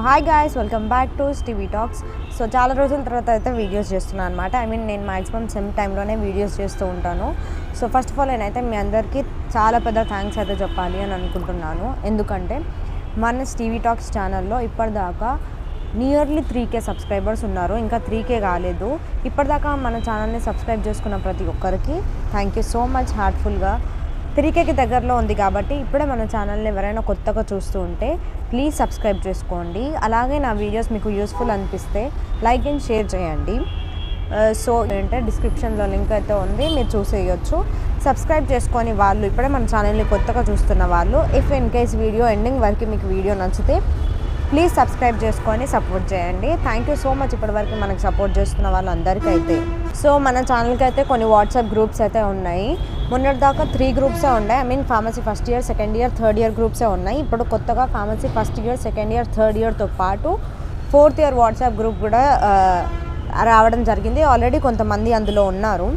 Hi guys, welcome back to TV talks. So చాలా రోజుల తర్వాత అయితే వీడియోస్ చేస్తున్నాను అనమాట. నేను మ్యాక్సిమం సెమ్ టైంలోనే వీడియోస్ చేస్తూ ఉంటాను. సో ఫస్ట్ ఆఫ్ ఆల్ నేనైతే మీ అందరికీ చాలా పెద్ద థ్యాంక్స్ అయితే చెప్పాలి అని అనుకుంటున్నాను. ఎందుకంటే మన టీవీ టాక్స్ ఛానల్లో ఇప్పటిదాకా నియర్లీ 3K సబ్స్క్రైబర్స్ ఉన్నారు. ఇంకా 3K కాలేదు. ఇప్పటిదాకా మన ఛానల్ని సబ్స్క్రైబ్ చేసుకున్న ప్రతి ఒక్కరికి థ్యాంక్ యూ సో మచ్ హార్ట్ఫుల్గా. 3Kకి దగ్గరలో ఉంది కాబట్టి ఇప్పుడే మన ఛానల్ని ఎవరైనా కొత్తగా చూస్తూ ఉంటే ప్లీజ్ సబ్స్క్రైబ్ చేసుకోండి. అలాగే నా వీడియోస్ మీకు యూస్ఫుల్ అనిపిస్తే లైక్ అండ్ షేర్ చేయండి. సో ఏంటంటే డిస్క్రిప్షన్లో లింక్ అయితే ఉంది, మీరు చూసేయచ్చు. సబ్స్క్రైబ్ చేసుకొని వాళ్ళు ఇప్పుడే మన ఛానల్ని కొత్తగా చూస్తున్న వాళ్ళు if in case video ending వరకు మీకు వీడియో నచ్చితే ప్లీజ్ సబ్స్క్రైబ్ చేసుకొని సపోర్ట్ చేయండి. థ్యాంక్ యూ సో మచ్ ఇప్పటివరకు మనకు సపోర్ట్ చేస్తున్న వాళ్ళందరికీ అయితే. సో మన ఛానల్కి అయితే కొన్ని వాట్సాప్ గ్రూప్స్ అయితే ఉన్నాయి. మొన్నటిదాకా 3 గ్రూప్సే ఉన్నాయి. Pharmacy first year, second year, third year గ్రూప్సే ఉన్నాయి. ఇప్పుడు కొత్తగా pharmacy first year, second year, third ఇయర్తో పాటు 4th ఇయర్ వాట్సాప్ గ్రూప్ కూడా రావడం జరిగింది. ఆల్రెడీ కొంతమంది అందులో ఉన్నారు.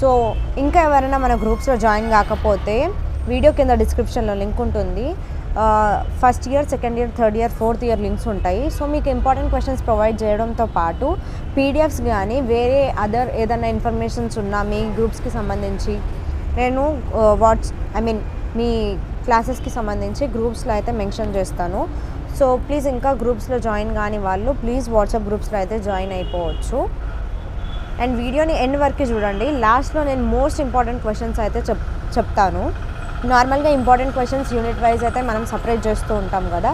సో ఇంకా ఎవరైనా మన గ్రూప్స్లో జాయిన్ కాకపోతే వీడియో కింద డిస్క్రిప్షన్లో లింక్ ఉంటుంది. First year, second year, third year, 4th year links ఉంటాయి. సో మీకు ఇంపార్టెంట్ క్వశ్చన్స్ ప్రొవైడ్ చేయడంతో పాటు పీడిఎఫ్స్ కానీ వేరే అదర్ ఏదైనా ఇన్ఫర్మేషన్స్ ఉన్నా మీ గ్రూప్స్కి సంబంధించి నేను మీ క్లాసెస్కి సంబంధించి గ్రూప్స్లో అయితే మెన్షన్ చేస్తాను. సో ప్లీజ్ ఇంకా గ్రూప్స్లో జాయిన్ కాని వాళ్ళు ప్లీజ్ వాట్సాప్ గ్రూప్స్లో అయితే జాయిన్ అయిపోవచ్చు. అండ్ వీడియోని ఎండ్ వరకు చూడండి. లాస్ట్లో నేను మోస్ట్ ఇంపార్టెంట్ క్వశ్చన్స్ అయితే చెప్తాను. నార్మల్గా ఇంపార్టెంట్ క్వశ్చన్స్ యూనిట్ వైజ్ అయితే మనం సపరేట్ చేస్తూ ఉంటాం కదా.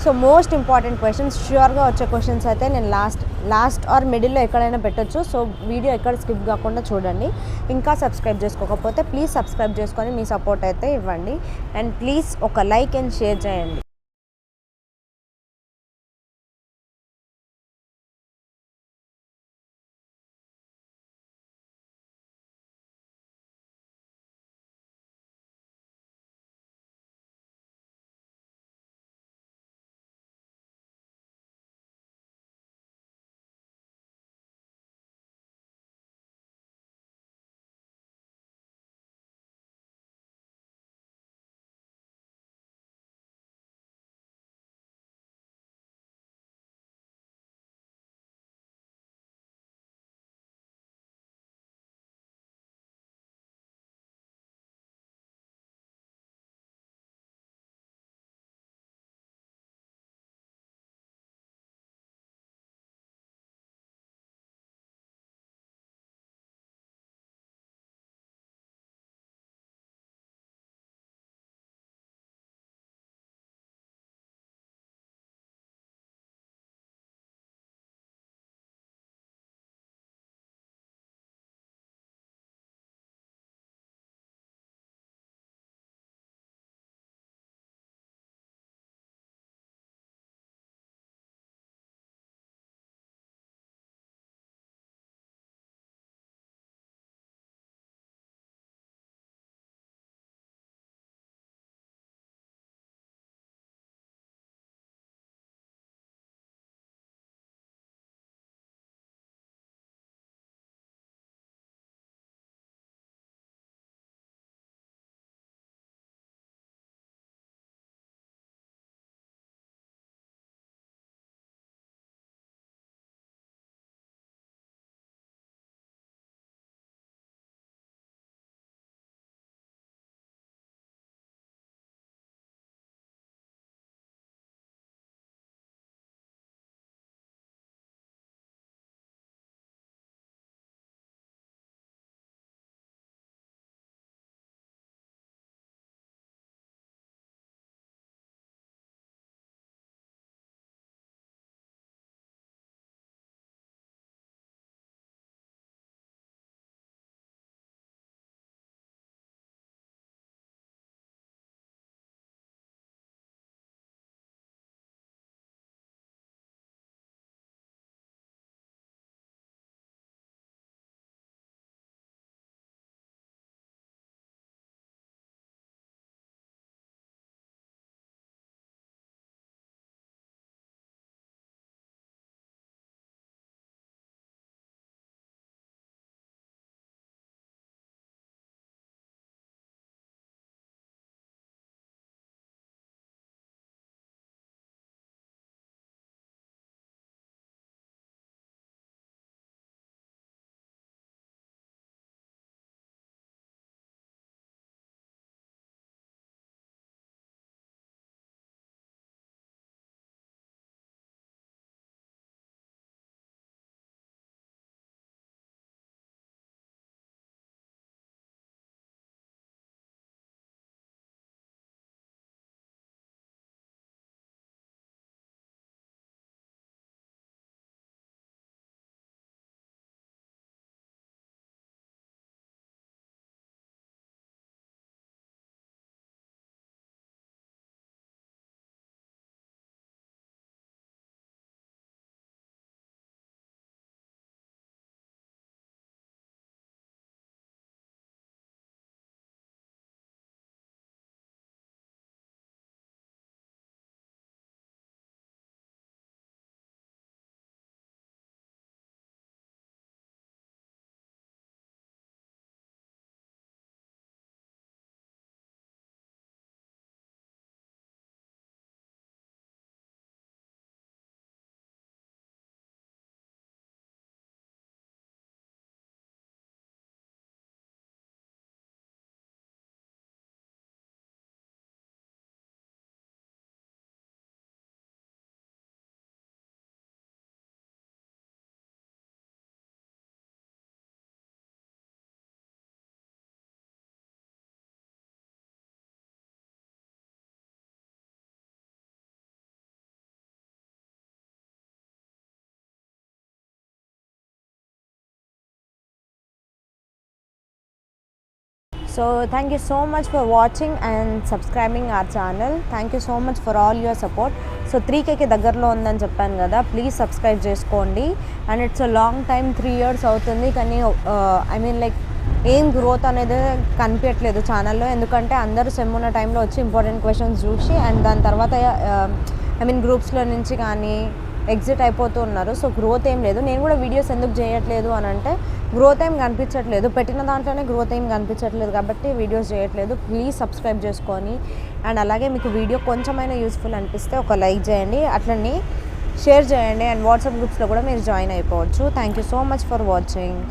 సో మోస్ట్ ఇంపార్టెంట్ క్వశ్చన్స్, ష్యూర్గా వచ్చే క్వశ్చన్స్ అయితే నేను లాస్ట్ ఆర్ మిడిల్లో ఎక్కడైనా పెట్టచ్చు. సో వీడియో ఎక్కడ స్కిప్ కాకుండా చూడండి. ఇంకా సబ్స్క్రైబ్ చేసుకోకపోతే ప్లీజ్ సబ్స్క్రైబ్ చేసుకొని మీ సపోర్ట్ అయితే ఇవ్వండి. అండ్ ప్లీజ్ ఒక లైక్ అండ్ షేర్ చేయండి. So thank you so much for watching and subscribing our channel. Thank you so much for all your support. So 3Kకి దగ్గరలో ఉందని చెప్పాను కదా, ప్లీజ్ సబ్స్క్రైబ్ చేసుకోండి. And it's a long time, 3 years అవుతుంది, కానీ I mean like ఏం growth అనేది కనిపించట్లేదు ఛానల్లో. ఎందుకంటే అందరూ సెమ్ ఉన్న టైంలో వచ్చి ఇంపార్టెంట్ క్వశ్చన్స్ చూసి అండ్ దాని తర్వాత ఐ మీన్ గ్రూప్స్లో నుంచి కానీ ఎగ్జిట్ అయిపోతూ ఉన్నారు. సో గ్రోత్ ఏం లేదు. నేను కూడా వీడియోస్ ఎందుకు చేయట్లేదు అని అంటే గ్రోత్ ఏం కనిపించట్లేదు, పెట్టిన దాంట్లోనే గ్రోత్ ఏం కనిపించట్లేదు కాబట్టి వీడియోస్ చేయట్లేదు. ప్లీజ్ సబ్స్క్రైబ్ చేసుకొని అండ్ అలాగే మీకు వీడియో కొంచెమైనా యూస్ఫుల్ అనిపిస్తే ఒక లైక్ చేయండి, అట్లనే షేర్ చేయండి అండ్ వాట్సాప్ గ్రూప్స్లో కూడా మీరు జాయిన్ అయిపోవచ్చు. Thank you so much for watching.